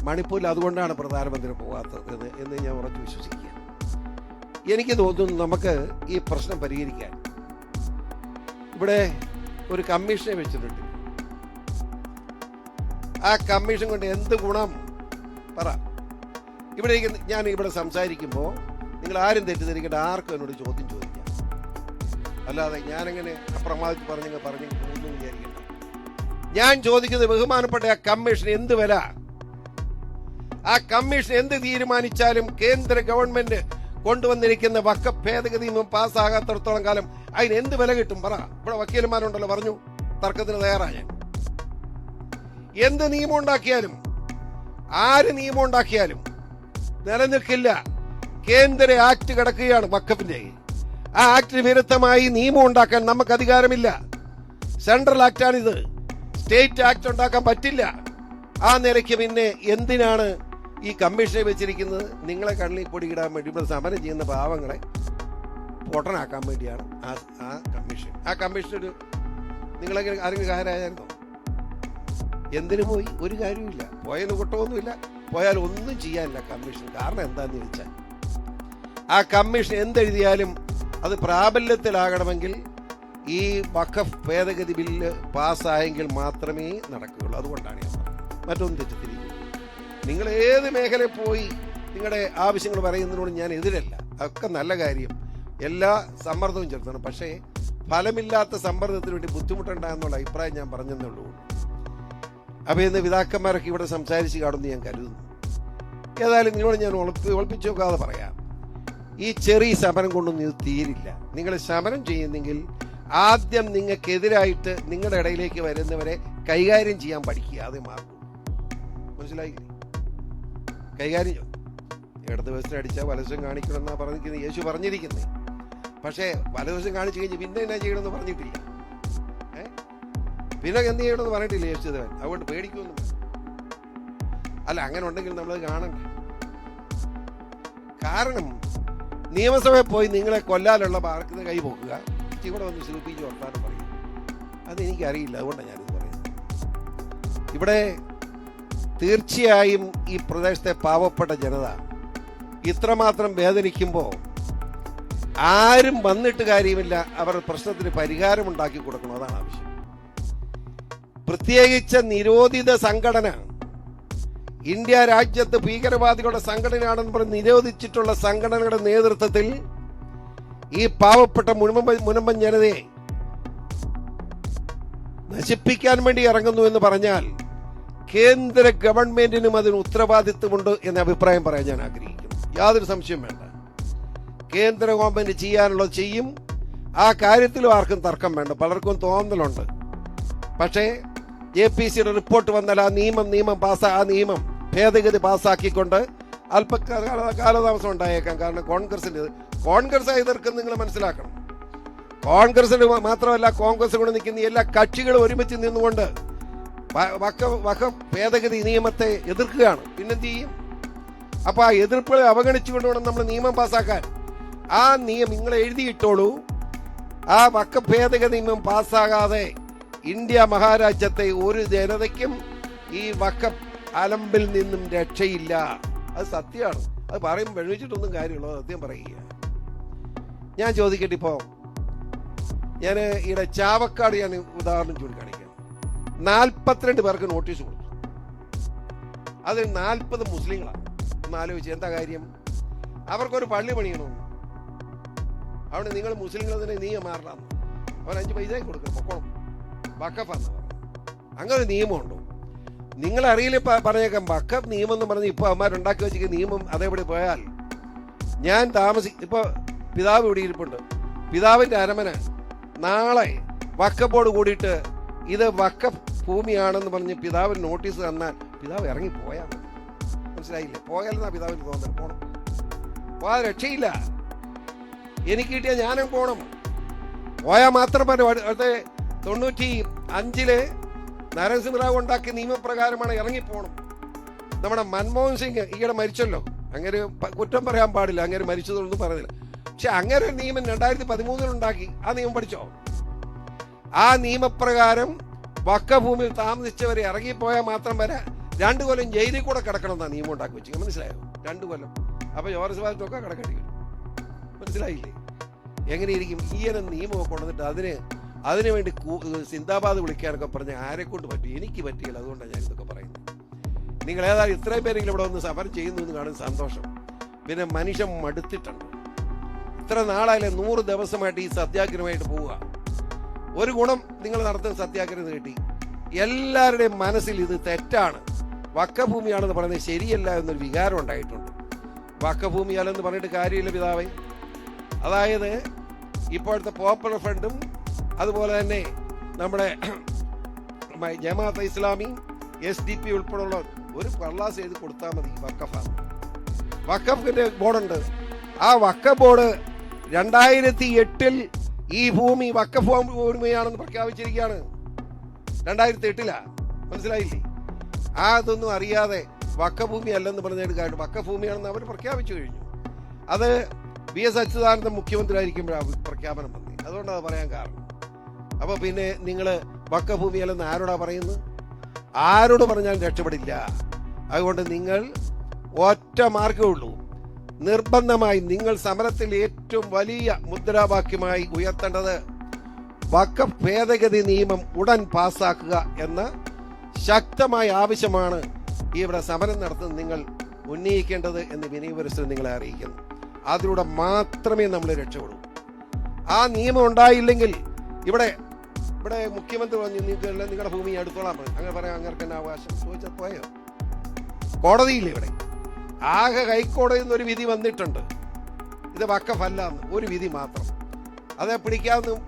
മണിപ്പൂരിൽ അതുകൊണ്ടാണ് പ്രധാനമന്ത്രി പോകാത്തത് എന്ന് ഞാൻ ഉറച്ചു വിശ്വസിക്കുക. എനിക്ക് തോന്നുന്നു നമുക്ക് ഈ പ്രശ്നം പരിഹരിക്കാൻ ഇവിടെ ഒരു കമ്മീഷനെ വെച്ചിട്ടുണ്ട്. ആ കമ്മീഷൻ കൊണ്ട് എന്ത് ഗുണം പറ? ഞാൻ ഇവിടെ സംസാരിക്കുമ്പോൾ നിങ്ങൾ ആരും തെറ്റിദ്ധരിക്കേണ്ട, ആർക്കും എന്നോട് ചോദ്യം ചോദിക്കാം. അല്ലാതെ ഞാനെങ്ങനെ അപ്രമാദിച്ച് പറഞ്ഞു പോകുന്നു വിചാരിക്കണ്ട. ഞാൻ ചോദിക്കുന്നത് ബഹുമാനപ്പെട്ട ആ കമ്മീഷൻ എന്ത് വില? ആ കമ്മീഷൻ എന്ത് തീരുമാനിച്ചാലും കേന്ദ്ര ഗവൺമെന്റ് കൊണ്ടുവന്നിരിക്കുന്ന വഖഫ് ഭേദഗതി നിയമം പാസ്സാകാത്തിടത്തോളം കാലം അതിന് എന്ത് വില കിട്ടും? പറ. ഇവിടെ വക്കീലന്മാരുണ്ടല്ലോ, പറഞ്ഞു തർക്കത്തിന് തയ്യാറായ. എന്ത് നിയമം ഉണ്ടാക്കിയാലും ആര് നിയമം ഉണ്ടാക്കിയാലും നിലനിൽക്കില്ല. കേന്ദ്ര ആക്ട് കിടക്കുകയാണ് വഖഫിന്റെ. ആ ആക്ടിന് വിരുദ്ധമായി നിയമം ഉണ്ടാക്കാൻ നമുക്ക് അധികാരമില്ല. സെൻട്രൽ ആക്ടാണിത്, സ്റ്റേറ്റ് ആക്ട് ഉണ്ടാക്കാൻ പറ്റില്ല. ആ നിലയ്ക്ക് പിന്നെ എന്തിനാണ് ഈ കമ്മീഷനെ വെച്ചിരിക്കുന്നത്? നിങ്ങളെ കണ്ണിൽ പൊടിയിടാൻ വേണ്ടി, ഇവിടെ സമരം ചെയ്യുന്ന പാവങ്ങളെ പൊട്ടനാക്കാൻ വേണ്ടിയാണ് ആ കമ്മീഷൻ. ആ കമ്മീഷൻ ഒരു നിങ്ങളെങ്ങനെ ആരെങ്കിലും കാര്യമായിരുന്നോ? എന്തിനു പോയി? ഒരു കാര്യമില്ല. പോയതിന് കുട്ടമൊന്നുമില്ല. പോയാൽ ഒന്നും ചെയ്യാനില്ല കമ്മീഷൻ. കാരണം എന്താന്ന് ചോദിച്ചാൽ ആ കമ്മീഷൻ എന്തെഴുതിയാലും അത് പ്രാബല്യത്തിലാകണമെങ്കിൽ ഈ വഖഫ് ഭേദഗതി ബില്ല് പാസ്സായെങ്കിൽ മാത്രമേ നടക്കുകയുള്ളൂ. അതുകൊണ്ടാണ് ഞാൻ പറഞ്ഞത്. മറ്റൊന്നും തെറ്റിദ്ധരിക്കും. നിങ്ങൾ ഏത് മേഖലയിൽ പോയി നിങ്ങളുടെ ആവശ്യങ്ങൾ പറയുന്നതിനോട് ഞാൻ എതിരല്ല. അതൊക്കെ നല്ല കാര്യം, എല്ലാ സമ്മർദ്ദവും ചെലുത്തണം. പക്ഷേ ഫലമില്ലാത്ത സമ്മർദ്ദത്തിന് വേണ്ടി ബുദ്ധിമുട്ടുണ്ട എന്നുള്ള അഭിപ്രായം ഞാൻ പറഞ്ഞെന്നുള്ളൂ. അപ്പോൾ ഇന്ന് പിതാക്കന്മാരൊക്കെ ഇവിടെ സംസാരിച്ച് കാണുമെന്ന് ഞാൻ കരുതുന്നു. ഏതായാലും നിങ്ങളോട് ഞാൻ ഒളിപ്പിച്ചു നോക്കാതെ പറയാം, ഈ ചെറിയ സമരം കൊണ്ടൊന്നും ഇത് തീരില്ല. നിങ്ങൾ സമരം ചെയ്യുന്നെങ്കിൽ ആദ്യം നിങ്ങൾക്കെതിരായിട്ട് നിങ്ങളുടെ ഇടയിലേക്ക് വരുന്നവരെ കൈകാര്യം ചെയ്യാൻ പഠിക്കുക. അത് മാർഗം. മനസ്സിലായില്ലേ? കൈകാര്യം ഇടതുവശം അടിച്ചാൽ വലതുവശം കാണിക്കണമെന്നാണ് പറഞ്ഞിരിക്കുന്നത്, യേശു പറഞ്ഞിരിക്കുന്നത്. പക്ഷേ വലതുവശം കാണിച്ചു കഴിഞ്ഞ് പിന്നെ എന്നാ ചെയ്യണമെന്ന് പറഞ്ഞിട്ടില്ല. പിന്നെ എന്ത് ചെയ്യണമെന്ന് പറഞ്ഞിട്ടില്ല യേശുദേവൻ. അതുകൊണ്ട് പേടിക്കുമെന്നും അല്ല. അങ്ങനെ ഉണ്ടെങ്കിൽ നമ്മളത് കാണണ്ട. കാരണം നിയമസഭയിൽ പോയി നിങ്ങളെ കൊല്ലാനുള്ള പാർക്കുന്ന കൈ പോക്കുക, ഇവിടെ വന്ന് ശില്പിച്ച് വർത്താനം പറയും. അതെനിക്കറിയില്ല. അതുകൊണ്ടാണ് ഞാനിത് പറയുന്നത്. ഇവിടെ തീർച്ചയായും ഈ പ്രദേശത്തെ പാവപ്പെട്ട ജനത ഇത്രമാത്രം വേദനിക്കുമ്പോൾ ആരും വന്നിട്ട് കാര്യമില്ല. അവരുടെ പ്രശ്നത്തിന് പരിഹാരമുണ്ടാക്കി കൊടുക്കണം. അതാണ് ആവശ്യം. പ്രത്യേകിച്ച് നിരോധിത സംഘടന, ഇന്ത്യ രാജ്യത്ത് ഭീകരവാദികളുടെ സംഘടനയാണെന്ന് പറഞ്ഞ് നിരോധിച്ചിട്ടുള്ള സംഘടനകളുടെ നേതൃത്വത്തിൽ ഈ പാവപ്പെട്ട മുനമ്പൻ ജനതയെ നശിപ്പിക്കാൻ വേണ്ടി ഇറങ്ങുന്നു എന്ന് പറഞ്ഞാൽ കേന്ദ്ര ഗവൺമെന്റിനും അതിന് ഉത്തരവാദിത്വമുണ്ട് എന്ന അഭിപ്രായം പറയാൻ ഞാൻ ആഗ്രഹിക്കുന്നു. യാതൊരു സംശയം വേണ്ട. കേന്ദ്ര ഗവൺമെന്റ് ചെയ്യാനുള്ളത് ചെയ്യും. ആ കാര്യത്തിലും ആർക്കും തർക്കം വേണ്ട. പലർക്കും തോന്നലുണ്ട്. പക്ഷേ JPCയുടെ റിപ്പോർട്ട് വന്നാൽ ആ നിയമം ഭേദഗതി പാസ്സാക്കിക്കൊണ്ട് കാലതാമസം ഉണ്ടായേക്കാം. കാരണം കോൺഗ്രസ് എതിർക്കും. നിങ്ങൾ മനസ്സിലാക്കണം. കോൺഗ്രസിന് മാത്രമല്ല, കോൺഗ്രസ് കൊണ്ട് നിൽക്കുന്ന എല്ലാ കക്ഷികളും ഒരുമിച്ച് നിന്നുകൊണ്ട് വഖഫ് ഭേദഗതി നിയമത്തെ എതിർക്കുകയാണ്. പിന്നെന്ത് ചെയ്യും? അപ്പൊ ആ എതിർപ്പുകളെ അവഗണിച്ചുകൊണ്ട് വേണം നമ്മൾ നിയമം പാസ്സാക്കാൻ. ആ നിയമം നിങ്ങൾ എഴുതിയിട്ടോളൂ. ആ വഖഫ് ഭേദഗതി നിയമം പാസ്സാകാതെ ഇന്ത്യ മഹാരാജ്യത്തെ ഒരു ജനതയ്ക്കും ഈ വഖഫ് അലമ്പിൽ നിന്നും രക്ഷയില്ല. അത് സത്യമാണ്. അത് പറയുമ്പോൾ വെഴുവിച്ചിട്ടൊന്നും കാര്യമുള്ളൂ. സത്യം പറയുക. ഞാൻ ചോദിക്കട്ടെ, ഇപ്പോ ഞാൻ ഇവിടെ ചാവക്കാട് ഞാൻ ഉദാഹരണം ചൂണ്ടിക്കാണിക്കാം. 42 പേർക്ക് നോട്ടീസ് കൊടുത്തു. അതിൽ 40 മുസ്ലിങ്ങളാണ്. ഒന്ന് ആലോചിച്ച് എന്താ കാര്യം? അവർക്കൊരു പള്ളി പണിയണമെന്ന്. അവിടെ നിങ്ങൾ മുസ്ലിങ്ങൾ തന്നെ മാറണമെന്ന് അവർ 5 പൈസ കൊടുക്കണം. പൊക്കോണം, വഖഫാന്ന് പറഞ്ഞു. അങ്ങനെ ഒരു നിയമമുണ്ടോ? നിങ്ങളറിയില്ല. പറഞ്ഞേക്കാം, വഖഫ് നിയമം എന്ന് പറഞ്ഞ് ഇപ്പോൾ അവന്മാരുണ്ടാക്കി വെച്ചിരിക്കുന്ന നിയമം അതേപടി പോയാൽ ഞാൻ ഇപ്പോൾ പിതാവ് ഇവിടെ ഇരിപ്പുണ്ട്. പിതാവിൻ്റെ അരമന നാളെ വഖഫ് ബോർഡ് കൂടിയിട്ട് ഇത് വഖഫ് ഭൂമിയാണെന്ന് പറഞ്ഞ് പിതാവിന് നോട്ടീസ് തന്നാൽ പിതാവ് ഇറങ്ങിപ്പോയാൽ മതി. മനസ്സിലായില്ലേ? പോയാലെന്നാ പിതാവിന് തോന്നൽ. പോണം, പോയാൽ രക്ഷയില്ല. എനിക്ക് കിട്ടിയ ഞാനും പോണം. പോയാൽ മാത്രം പറഞ്ഞു. അടുത്ത 95 നരസിംഹറാവു ഉണ്ടാക്കിയ നിയമപ്രകാരമാണ് ഇറങ്ങിപ്പോണം. നമ്മുടെ മൻമോഹൻ സിംഗ് ഈയിടെ മരിച്ചല്ലോ. അങ്ങനെ കുറ്റം പറയാൻ പാടില്ല, അങ്ങനെ മരിച്ചതൊന്നും പറയുന്നില്ല. പക്ഷെ അങ്ങനെ ഒരു നിയമം 2013 ഉണ്ടാക്കി. ആ നിയമം പഠിച്ചോ? ആ നിയമപ്രകാരം വഖഫ് ഭൂമിയിൽ താമസിച്ചവരെ ഇറങ്ങിപ്പോയാൽ മാത്രം വരെ 2 കൊല്ലം ജയിലിൽ കൂടെ കിടക്കണമെന്നാണ് നിയമം ഉണ്ടാക്കി വെച്ചത്. മനസ്സിലായോ? 2 കൊല്ലം. അപ്പൊ ജോർജ് ഭാഗത്തൊക്കെ കിടക്കേണ്ടി വരും. മനസ്സിലായില്ലേ? എങ്ങനെയിരിക്കും? ഈയനം നിയമമൊക്കെ കൊണ്ടുവന്നിട്ട് അതിനുവേണ്ടി സിന്ദാബാദ് വിളിക്കാനൊക്കെ പറഞ്ഞ ആരെ കൊണ്ട് പറ്റി? എനിക്ക് പറ്റിയില്ല. അതുകൊണ്ടാണ് ഞാൻ ഇതൊക്കെ പറയുന്നത്. നിങ്ങൾ ഏതായാലും ഇത്രയും പേരെങ്കിലും ഇവിടെ വന്ന് സമരം ചെയ്യുന്നു എന്ന് കാണുന്ന സന്തോഷം. പിന്നെ മനുഷ്യൻ മടുത്തിട്ടുണ്ട്. ഇത്ര നാളായാലും 100 ദിവസമായിട്ട് ഈ സത്യാഗ്രഹമായിട്ട് പോവുക. ഒരു ഗുണം നിങ്ങൾ നടത്തുന്ന സത്യാഗ്രഹം കിട്ടി. എല്ലാവരുടെയും മനസ്സിൽ ഇത് തെറ്റാണ്, വക്കഭൂമിയാണെന്ന് പറയുന്നത് ശരിയല്ല എന്നൊരു വികാരം ഉണ്ടായിട്ടുണ്ട്. വക്കഭൂമിയാലെന്ന് പറഞ്ഞിട്ട് കാര്യമില്ല പിതാവേ. അതായത് ഇപ്പോഴത്തെ പോപ്പുലർ ഫ്രണ്ടും അതുപോലെ തന്നെ നമ്മുടെ ജമാഅത്തെ ഇസ്ലാമി, SDP ഉൾപ്പെടെയുള്ള ഒരു കള്ളാസ് എഴുതി കൊടുത്താൽ മതി വക്കഫാണ്. വക്കഫിന്റെ ബോർഡുണ്ട്. ആ വക്കഫ് ബോർഡ് 2008 ഈ ഭൂമി വക്കഫ് ഭൂമിയാണെന്ന് പ്രഖ്യാപിച്ചിരിക്കുകയാണ്. 2008 മനസ്സിലായില്ലേ? അതൊന്നും അറിയാതെ വക്കഭൂമി അല്ലെന്ന് പറഞ്ഞിട്ട് കാര്യം, വക്കഭൂമിയാണെന്ന് അവർ പ്രഖ്യാപിച്ചു കഴിഞ്ഞു. അത് VS അച്യുതാനന്ദൻ മുഖ്യമന്ത്രി ആയിരിക്കുമ്പോഴാണ് പ്രഖ്യാപനം വന്നത്. അതുകൊണ്ടാണ് അത് പറയാൻ കാരണം. അപ്പൊ പിന്നെ നിങ്ങൾ വക്കഭൂമിയല്ലെന്ന് ആരോടാ പറയുന്നത്? ആരോട് പറഞ്ഞാലും രക്ഷപ്പെടില്ല. അതുകൊണ്ട് നിങ്ങൾ ഒറ്റ മാർഗമേ ഉള്ളൂ, നിർബന്ധമായി നിങ്ങൾ സമരത്തിൽ ഏറ്റവും വലിയ മുദ്രാവാക്യമായി ഉയർത്തേണ്ടത് വഖഫ് ഭേദഗതി നിയമം ഉടൻ പാസ്സാക്കുക എന്ന ശക്തമായ ആവശ്യമാണ് ഇവിടെ സമരം നടത്തുന്നത് നിങ്ങൾ ഉന്നയിക്കേണ്ടത് എന്ന് വിനയപരിസ്ഥിതി നിങ്ങളെ അറിയിക്കുന്നു. അതിലൂടെ മാത്രമേ നമ്മൾ രക്ഷപ്പെടൂ. ആ നിയമം ഉണ്ടായില്ലെങ്കിൽ ഇവിടെ മുഖ്യമന്ത്രി പറഞ്ഞു നിങ്ങളുടെ ഭൂമി എടുത്തോളാൻ പറഞ്ഞു. അങ്ങനെ പറയാം, അങ്ങനെ തന്നെ അവകാശം ചോദിച്ചാൽ പോയോ? കോടതിയില്ല ഇവിടെ. ആകെ ഹൈക്കോടതിയിൽ നിന്നൊരു വിധി വന്നിട്ടുണ്ട്, ഇത് വഖഫല്ല എന്ന്, ഒരു വിധി മാത്രം. അത്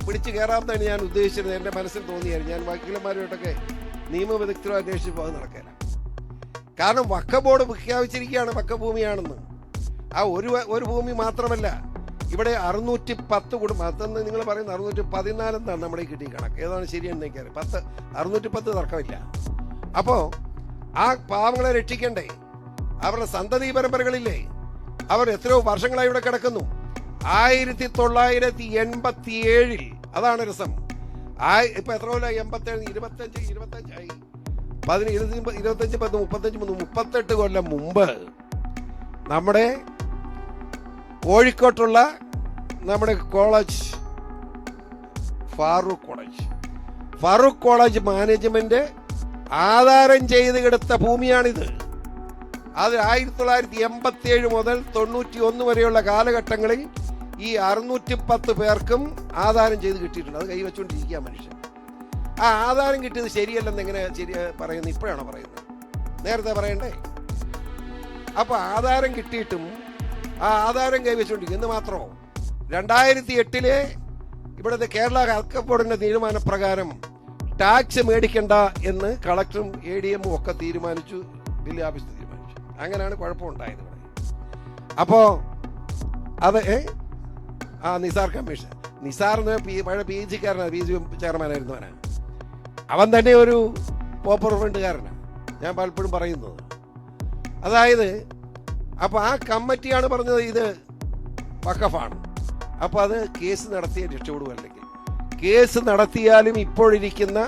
പിടിച്ചു കയറാമെന്നാണ് ഞാൻ ഉദ്ദേശിച്ചിരുന്നത്. എൻ്റെ മനസ്സിൽ തോന്നിയായിരുന്നു. ഞാൻ വക്കീലന്മാരുമായിട്ടൊക്കെ നിയമവിദഗ്ധരും അന്വേഷിച്ചപ്പോൾ അത് നടക്കില്ല. കാരണം വഖഫ് ബോർഡ് പ്രഖ്യാപിച്ചിരിക്കുകയാണ് വഖഫ് ഭൂമിയാണെന്ന്. ആ ഒരു ഭൂമി മാത്രമല്ല, ഇവിടെ 610 കുടുംബം. അതെന്ന് നിങ്ങൾ പറയുന്നത് 614 എന്നാണ് നമ്മുടെ കിട്ടിയ കണക്ക്. ഏതാണ് ശരിയെന്ന് എനിക്കറിയാം. 610 തർക്കമില്ല. അപ്പോൾ ആ പാവങ്ങളെ രക്ഷിക്കണ്ടേ? അവരുടെ സന്തതി പരമ്പരകളില്ലേ? അവർ എത്രയോ വർഷങ്ങളായി ഇവിടെ കിടക്കുന്നു. 1987 അതാണ് രസം. ഇപ്പൊ എത്ര കൊല്ലം? 87, 25 38 കൊല്ലം മുമ്പ് നമ്മുടെ കോഴിക്കോട്ടുള്ള നമ്മുടെ കോളേജ് ഫാറൂഖ് കോളേജ് മാനേജ്മെന്റ് ആധാരം ചെയ്ത് കിടത്ത ഭൂമിയാണിത്. അത് 1987 മുതൽ 91 വരെയുള്ള കാലഘട്ടങ്ങളിൽ ഈ 610 പേർക്കും ആധാരം ചെയ്ത് കിട്ടിയിട്ടുണ്ട്. അത് കൈവച്ചുകൊണ്ടിരിക്കുക മനുഷ്യൻ. ആ ആധാരം കിട്ടിയത് ശരിയല്ലെന്ന് എങ്ങനെ പറയുന്നത്? ഇപ്പോഴാണോ പറയുന്നത്? നേരത്തെ പറയണ്ടേ? അപ്പൊ ആധാരം കിട്ടിയിട്ടും ആ ആധാരം കൈവച്ചുകൊണ്ടിരിക്കും എന്ന് മാത്രമോ? 2008 ഇവിടുത്തെ കേരള വഖഫ് ബോർഡിന്റെ തീരുമാനപ്രകാരം ടാക്സ് മേടിക്കണ്ട എന്ന് കളക്ടറും ADM ഒക്കെ തീരുമാനിച്ചു, ബില്ല് ഓഫീസ് തീരുമാനിച്ചു. അങ്ങനെയാണ് കുഴപ്പമുണ്ടായത് ഇവിടെ. അപ്പോ അത് നിസാർ കമ്മീഷൻ, നിസാറിന് പഴയ PG ചെയർമാനായിരുന്നവനാ. അവൻ തന്നെ ഒരു പോപ്പുലർ ഫ്രണ്ടുകാരനാണ്, ഞാൻ പലപ്പോഴും പറയുന്നത്. അതായത് അപ്പൊ ആ കമ്മിറ്റിയാണ് പറഞ്ഞത് ഇത് വഖഫാണ്. അപ്പൊ അത് കേസ് നടത്തിയ രക്ഷപ്പെടുവല്ലെങ്കിൽ, കേസ് നടത്തിയാലും ഇപ്പോഴിരിക്കുന്ന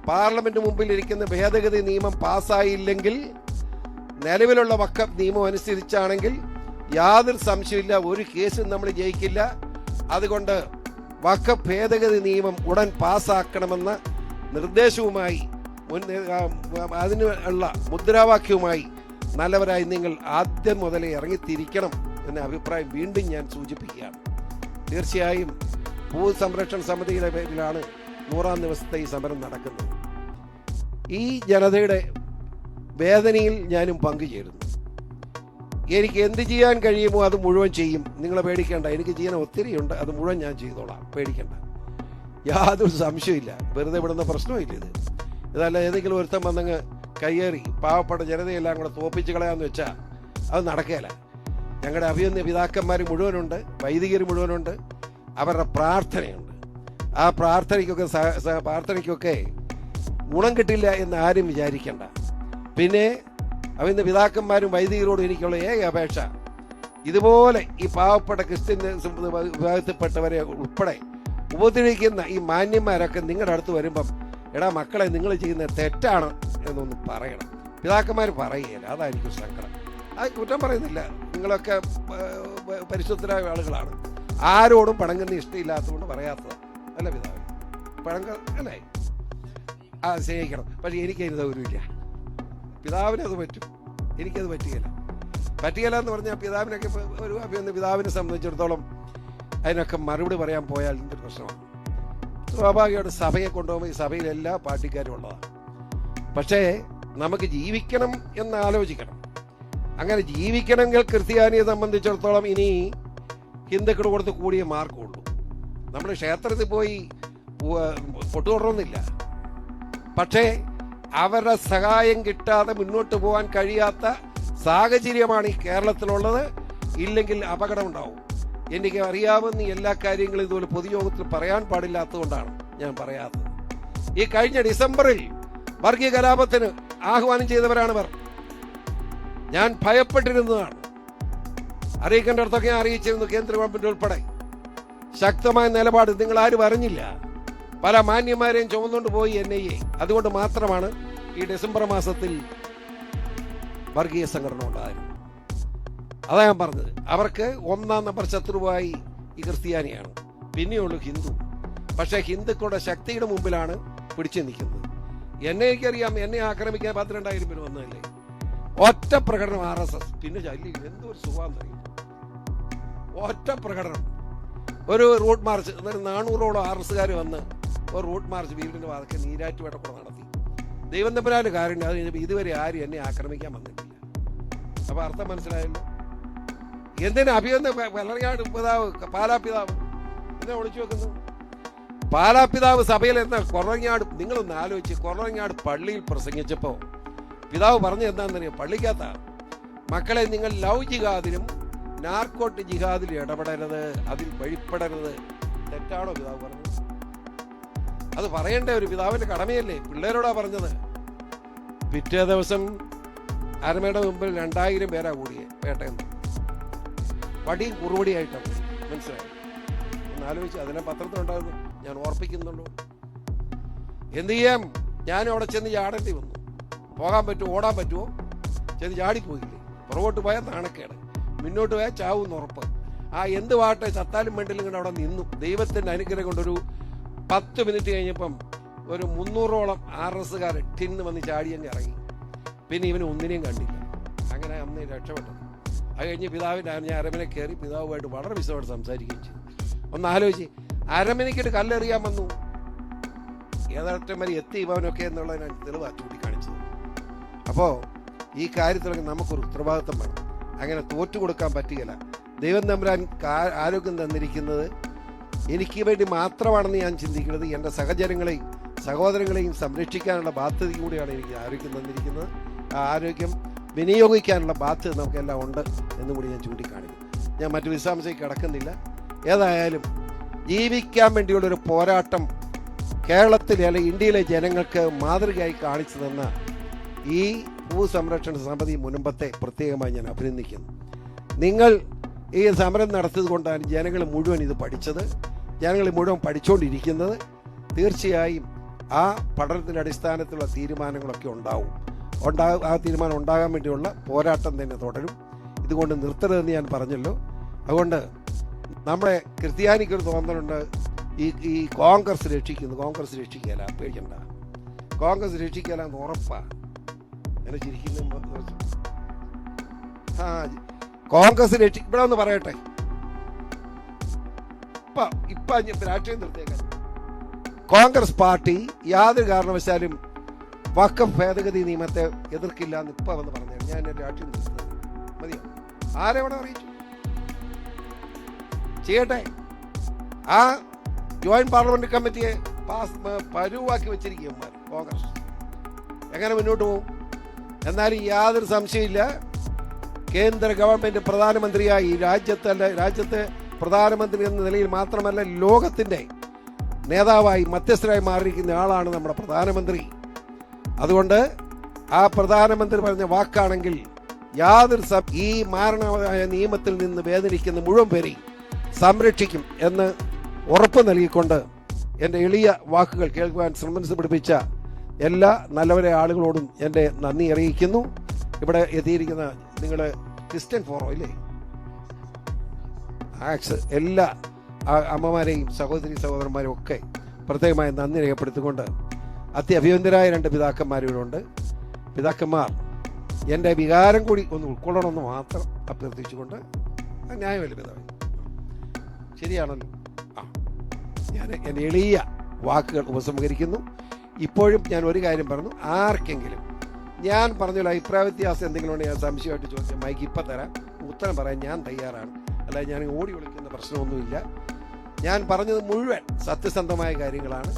പാർലമെന്റ് മുമ്പിൽ ഇരിക്കുന്ന ഭേദഗതി നിയമം പാസ്സായില്ലെങ്കിൽ, നിലവിലുള്ള വഖഫ് നിയമം അനുസരിച്ചാണെങ്കിൽ യാതൊരു സംശയമില്ല, ഒരു കേസും നമ്മൾ ജയിക്കില്ല. അതുകൊണ്ട് വഖഫ് ഭേദഗതി നിയമം ഉടൻ പാസ്സാക്കണമെന്ന നിർദ്ദേശവുമായി അതിനുള്ള മുദ്രാവാക്യവുമായി നല്ലവരായി നിങ്ങൾ ആദ്യം മുതലേ ഇറങ്ങിത്തിരിക്കണം എന്ന അഭിപ്രായം വീണ്ടും ഞാൻ സൂചിപ്പിക്കുകയാണ്. തീർച്ചയായും ഭൂസംരക്ഷണ സമിതിയുടെ പേരിലാണ് 100ാം ദിവസത്തെ ഈ സമരം നടക്കുന്നത്. ഈ ജനതയുടെ വേദനയിൽ ഞാനും പങ്കുചേരുന്നു. എനിക്ക് എന്ത് ചെയ്യാൻ കഴിയുമോ അത് മുഴുവൻ ചെയ്യും. നിങ്ങളെ പേടിക്കേണ്ട, എനിക്ക് ചെയ്യാൻ ഒത്തിരിയുണ്ട്, അത് മുഴുവൻ ഞാൻ ചെയ്തോളാം, പേടിക്കേണ്ട, യാതൊരു സംശയമില്ല. വെറുതെ വിടുന്ന പ്രശ്നമില്ല ഇത്. ഇതല്ല ഏതെങ്കിലും ഒരുത്തം വന്നങ്ങ് കയ്യേറി പാവപ്പെട്ട ജനതയെല്ലാം കൂടെ തോപ്പിച്ച് കളയാന്ന് വെച്ചാൽ അത് നടക്കുകയില്ല. ഞങ്ങളുടെ അഭിനന്ദ പിതാക്കന്മാർ മുഴുവനുണ്ട്, വൈദികർ മുഴുവനുണ്ട്, അവരുടെ പ്രാർത്ഥനയുണ്ട്. ആ പ്രാർത്ഥനയ്ക്കൊക്കെ ഗുണം കിട്ടില്ല എന്ന് ആരും വിചാരിക്കേണ്ട. പിന്നെ അഭിനന്ദ പിതാക്കന്മാരും വൈദികരോടും എനിക്കുള്ള ഏക അപേക്ഷ, ഇതുപോലെ ഈ പാവപ്പെട്ട ക്രിസ്ത്യൻ വിഭാഗത്തിൽപ്പെട്ടവരെ ഉൾപ്പെടെ ഉപദ്രവിക്കുന്ന ഈ മാന്യന്മാരൊക്കെ നിങ്ങളുടെ അടുത്ത് വരുമ്പം, എടാ മക്കളെ നിങ്ങൾ ചെയ്യുന്നത് തെറ്റാണ് എന്നൊന്ന് പറയണം. പിതാക്കന്മാർ പറയുകയില്ല, അതായിരിക്കും സങ്കടം. അത് കുറ്റം പറയുന്നില്ല, നിങ്ങളൊക്കെ പരിശുദ്ധരായ ആളുകളാണ്, ആരോടും പണങ്ങുന്ന ഇഷ്ടമില്ലാത്തതുകൊണ്ട് പറയാത്തത് അല്ല പിതാവ്. പഴങ്ക അല്ലേ? സ്നേഹിക്കണം. പക്ഷെ എനിക്കതിന് സൗകര്യമില്ല. പിതാവിനത് പറ്റും, എനിക്കത് പറ്റുകയില്ല എന്ന് പറഞ്ഞാൽ പിതാവിനൊക്കെ പിതാവിനെ സംബന്ധിച്ചിടത്തോളം അതിനൊക്കെ മറുപടി പറയാൻ പോയാൽ എന്തൊരു പ്രശ്നമാണ്. സ്വാഭാവികമായിട്ട് സഭയെ കൊണ്ടുപോകുമ്പോൾ ഈ സഭയിൽ എല്ലാ പാർട്ടിക്കാരും ഉള്ളതാണ്. പക്ഷേ നമുക്ക് ജീവിക്കണം എന്ന് ആലോചിക്കണം. അങ്ങനെ ജീവിക്കണമെങ്കിൽ ക്രിസ്ത്യാനിയെ സംബന്ധിച്ചിടത്തോളം ഇനി ഹിന്ദുക്കൾ കൊടുത്ത് കൂടിയ മാർക്കുള്ളൂ. നമ്മൾ ക്ഷേത്രത്തിൽ പോയി പൊട്ടുകൊടുന്നില്ല. പക്ഷേ അവരുടെ സഹായം കിട്ടാതെ മുന്നോട്ട് പോകാൻ കഴിയാത്ത സാഹചര്യമാണ് ഈ കേരളത്തിലുള്ളത്. ഇല്ലെങ്കിൽ അപകടം ഉണ്ടാവും. എനിക്ക് അറിയാവുന്ന എല്ലാ കാര്യങ്ങളും ഇതുപോലെ പൊതുയോഗത്തിൽ പറയാൻ പാടില്ലാത്തതുകൊണ്ടാണ് ഞാൻ പറയാത്തത്. ഈ കഴിഞ്ഞ ഡിസംബറിൽ വർഗീയ കലാപത്തിന് ആഹ്വാനം ചെയ്തവരാണിവർ. ഞാൻ ഭയപ്പെട്ടിരുന്നതാണ്. അറിയിക്കേണ്ടടത്തൊക്കെ ഞാൻ അറിയിച്ചിരുന്നു. കേന്ദ്ര ഗവൺമെന്റ് ഉൾപ്പെടെ ശക്തമായ നിലപാട് നിങ്ങൾ ആരും അറിഞ്ഞില്ല. പല മാന്യന്മാരെയും ചുമന്നുകൊണ്ട് പോയി NIA. അതുകൊണ്ട് മാത്രമാണ് ഈ ഡിസംബർ മാസത്തിൽ വർഗീയ സംഘടന ഉണ്ടായിരുന്നു. അതാ ഞാൻ പറഞ്ഞത്. അവർക്ക് 1 നമ്പർ ശത്രുവായി ഈ ക്രിസ്ത്യാനിയാണ്, പിന്നെയുള്ളൂ ഹിന്ദു. പക്ഷെ ഹിന്ദുക്കളുടെ ശക്തിയുടെ മുമ്പിലാണ് പിടിച്ചു നിൽക്കുന്നത്. എനിക്കറിയാം, എന്നെ ആക്രമിക്കാൻ 12,000 പേര് വന്നതല്ലേ. ഒറ്റ പ്രകടനം RSS. പിന്നെ ചല്ലി എന്തൊരു സുഖാന്തരം. ഒറ്റ പ്രകടനം, ഒരു റൂട്ട് മാർച്ച്. 400ഓളം RSസുകാർ വന്ന് ഒരു റൂട്ട് മാർച്ച് വീടിന്റെ വാതൊക്കെ നീരാറ്റുപേട്ട കൂടെ നടത്തി. ദൈവം തമ്പുരാന്റെ കാര്യം. അത് കഴിഞ്ഞപ്പോൾ ഇതുവരെ ആരും എന്നെ ആക്രമിക്കാൻ വന്നിട്ടില്ല. അപ്പൊ അർത്ഥം മനസ്സിലായല്ലോ. എന്തിനാ അഭിനന്ദ വെള്ളറിയാട് പിതാവ്, പാലാപിതാവ് എന്നാ വിളിച്ചു വെക്കുന്നു? പാലാപിതാവ് സഭയിൽ എന്താ കൊറങ്ങാട്? നിങ്ങളൊന്ന് ആലോചിച്ച്, കൊറങ്ങാട് പള്ളിയിൽ പ്രസംഗിച്ചപ്പോ പിതാവ് പറഞ്ഞ എന്താണെന്നറിയോ? പള്ളിക്കകത്ത മക്കളെ, നിങ്ങൾ ലവ് ജിഹാദിനും നാർക്കോട്ട് ജിഹാദിലും ഇടപെടരുത്, അതിൽ വഴിപ്പെടരുത്. തെറ്റാണോ പിതാവ് പറഞ്ഞത്? അത് പറയേണ്ട ഒരു പിതാവിന്റെ കടമയല്ലേ? പിള്ളേരോടാ പറഞ്ഞത്. പിറ്റേ ദിവസം അരമയുടെ മുമ്പിൽ 2000 പേരാ കൂടിയേ പേട്ടയെന്ന്. വടിയും കുറുവടിയായിട്ടാണ്. മനസ്സിലായി? ഒന്ന് ആലോചിച്ച്. അതിനെ പത്രത്തിലുണ്ടായിരുന്നു, ഞാൻ ഓർപ്പിക്കുന്നുള്ളൂ. എന്ത് ചെയ്യാം? ഞാനും അവിടെ ചെന്ന് ചാടേണ്ടി വന്നു. പോകാൻ പറ്റുമോ? ഓടാൻ പറ്റുമോ? ചെന്ന് ചാടിപ്പോയില്ലേ? പുറകോട്ട് പോയാൽ നാണക്കേട്, മുന്നോട്ട് പോയാൽ ചാവൂന്ന് ഉറപ്പ്. എന്ത് പാട്ടെ, ചത്താലും വേണ്ടിലും ഇങ്ങനെ അവിടെ നിന്നു. ദൈവത്തിന്റെ അനുഗ്രഹം കൊണ്ടൊരു 10 മിനിറ്റ് കഴിഞ്ഞപ്പം ഒരു 300ഓളം RSസുകാർ ടിന്ന് വന്ന് ചാടിയങ്ങ് ഇറങ്ങി. പിന്നെ ഇവന് ഒന്നിനെയും കണ്ടില്ല. അങ്ങനെ അന്ന് രക്ഷപ്പെട്ടത്. അത് കഴിഞ്ഞ് പിതാവിൻ്റെ ഞാൻ അരമന കയറി പിതാവുമായിട്ട് വളരെ വിശദമായിട്ട് സംസാരിക്കുകയും ചെയ്തു. ഒന്ന് ആലോചിച്ച്, അരമനയ്ക്കൊരു കല്ലെറിയാൻ വന്നു. ഏതാറ്റം വരെ എത്തി ഇവനൊക്കെ എന്നുള്ളതിനാണ് തെളിവാ ചൂണ്ടിക്കാണിച്ചത്. അപ്പോൾ ഈ കാര്യത്തിലൊക്കെ നമുക്കൊരു ഉത്തരവാദിത്വം വേണം. അങ്ങനെ തോറ്റുകൊടുക്കാൻ പറ്റുകയില്ല. ദൈവം തമ്പുരാൻ ആരോഗ്യം തന്നിരിക്കുന്നത് എനിക്ക് വേണ്ടി മാത്രമാണെന്ന് ഞാൻ ചിന്തിക്കുന്നത്. എൻ്റെ സഹചരങ്ങളെയും സഹോദരങ്ങളെയും സംരക്ഷിക്കാനുള്ള ബാധ്യതയും കൂടിയാണ് എനിക്ക് ആരോഗ്യം തന്നിരിക്കുന്നത്. ആ ആരോഗ്യം വിനിയോഗിക്കാനുള്ള ബാധ്യത നമുക്കെല്ലാം ഉണ്ട് എന്നും കൂടി ഞാൻ ചൂണ്ടിക്കാണിക്കും. ഞാൻ മറ്റു വിശദാംശത്തേക്ക് കടക്കുന്നില്ല. ഏതായാലും ജീവിക്കാൻ വേണ്ടിയുള്ളൊരു പോരാട്ടം കേരളത്തിലെ അല്ലെങ്കിൽ ഇന്ത്യയിലെ ജനങ്ങൾക്ക് മാതൃകയായി കാണിച്ചു തന്ന ഈ ഭൂസംരക്ഷണ സമിതി മുൻപത്തെ പ്രത്യേകമായി ഞാൻ അഭിനന്ദിക്കുന്നു. നിങ്ങൾ ഈ സമരം നടത്തിയത് കൊണ്ടാണ് ജനങ്ങൾ മുഴുവൻ ഇത് പഠിച്ചത്, ജനങ്ങൾ മുഴുവൻ പഠിച്ചുകൊണ്ടിരിക്കുന്നത്. തീർച്ചയായും ആ പഠനത്തിൻ്റെ അടിസ്ഥാനത്തിലുള്ള തീരുമാനങ്ങളൊക്കെ ഉണ്ടാവും. ആ തീരുമാനം ഉണ്ടാകാൻ വേണ്ടിയുള്ള പോരാട്ടം തന്നെ തുടരും. ഇതുകൊണ്ട് നിർത്തരുതെന്ന് ഞാൻ പറഞ്ഞല്ലോ. അതുകൊണ്ട് നമ്മുടെ ക്രിസ്ത്യാനിക്കൊരു തോന്നലുണ്ട്, ഈ കോൺഗ്രസ് രക്ഷിക്കുന്നു. കോൺഗ്രസ് രക്ഷിക്കല, പേടിക്കണ്ട. കോൺഗ്രസ് രക്ഷിക്കല എന്ന് ഉറപ്പാ. അങ്ങനെ ചിരിക്കുന്ന കോൺഗ്രസ് ഇവിടെ ഒന്ന് പറയട്ടെ. ഇപ്പൊ രാഷ്ട്രീയം നിർത്തിയേക്കാൻ കോൺഗ്രസ് പാർട്ടി യാതൊരു കാരണവശാലും വഖഫ് ഭേദഗതി നിയമത്തെ എതിർക്കില്ല എന്ന് ഇപ്പൊ വന്ന് പറഞ്ഞു. ഞാൻ എന്റെ രാഷ്ട്രീയം നിർത്തുന്നത് മതിയോ? ആരെവിടെ അറിയിച്ചു ചെയ്യട്ടെ. ആ ജോയിന്റ് പാർലമെന്റ് കമ്മിറ്റിയെ പരുവാക്കി വെച്ചിരിക്കുകന്മാർ കോൺഗ്രസ്. എങ്ങനെ മുന്നോട്ട് പോകും? എന്നാലും യാതൊരു സംശയമില്ല, കേന്ദ്ര ഗവൺമെന്റ് പ്രധാനമന്ത്രിയായി രാജ്യത്തെ പ്രധാനമന്ത്രി എന്ന നിലയിൽ മാത്രമല്ല ലോകത്തിന്റെ നേതാവായി മധ്യസ്ഥരായി മാറിയിരിക്കുന്ന ആളാണ് നമ്മുടെ പ്രധാനമന്ത്രി. അതുകൊണ്ട് ആ പ്രധാനമന്ത്രി പറഞ്ഞ വാക്കാണെങ്കിൽ യാതൊരു ഈ മാരണമായ നിയമത്തിൽ നിന്ന് വേദനിക്കുന്ന മുഴുവൻ പേരെയും സംരക്ഷിക്കും എന്ന് ഉറപ്പ് നൽകിക്കൊണ്ട് എൻ്റെ എളിയ വാക്കുകൾ കേൾക്കുവാൻ ശ്രമം പിടിപ്പിച്ച എല്ലാ നല്ലവരെ ആളുകളോടും എൻ്റെ നന്ദി അറിയിക്കുന്നു. ഇവിടെ എത്തിയിരിക്കുന്ന നിങ്ങൾ ക്രിസ്ത്യൻ ഫോറം ഇല്ലേ, ആക്സ് എല്ലാ അമ്മമാരെയും സഹോദരന്മാരെയും ഒക്കെ പ്രത്യേകമായി നന്ദി രേഖപ്പെടുത്തിക്കൊണ്ട് അത്യഭിവന്ദരായ 2 പിതാക്കന്മാരിവിടെ. പിതാക്കന്മാർ എൻ്റെ വികാരം കൂടി ഒന്ന് ഉൾക്കൊള്ളണമെന്ന് മാത്രം അഭ്യർത്ഥിച്ചുകൊണ്ട് ന്യായമല്ല പിതാവ് ശരിയാണല്ലോ. ആ, ഞാൻ എൻ്റെ എളിയ വാക്കുകൾ ഉപസംഹരിക്കുന്നു. ഇപ്പോഴും ഞാൻ ഒരു കാര്യം പറഞ്ഞു, ആർക്കെങ്കിലും ഞാൻ പറഞ്ഞല്ലോ അഭിപ്രായ വ്യത്യാസം എന്തെങ്കിലും ഉണ്ടെങ്കിൽ ഞാൻ സംശയമായിട്ട് ചോദിച്ചാൽ മൈക്ക് ഇപ്പം തരാം, ഉത്തരം പറയാൻ ഞാൻ തയ്യാറാണ്. അല്ലാതെ ഞാൻ ഓടി വിളിക്കുന്ന പ്രശ്നമൊന്നുമില്ല. ഞാൻ പറഞ്ഞത് മുഴുവൻ സത്യസന്ധമായ കാര്യങ്ങളാണ്,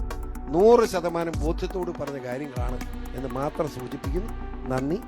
100% ബോധ്യത്തോട് പറഞ്ഞ കാര്യങ്ങളാണ് എന്ന് മാത്രം സൂചിപ്പിക്കുന്നു. നന്ദി.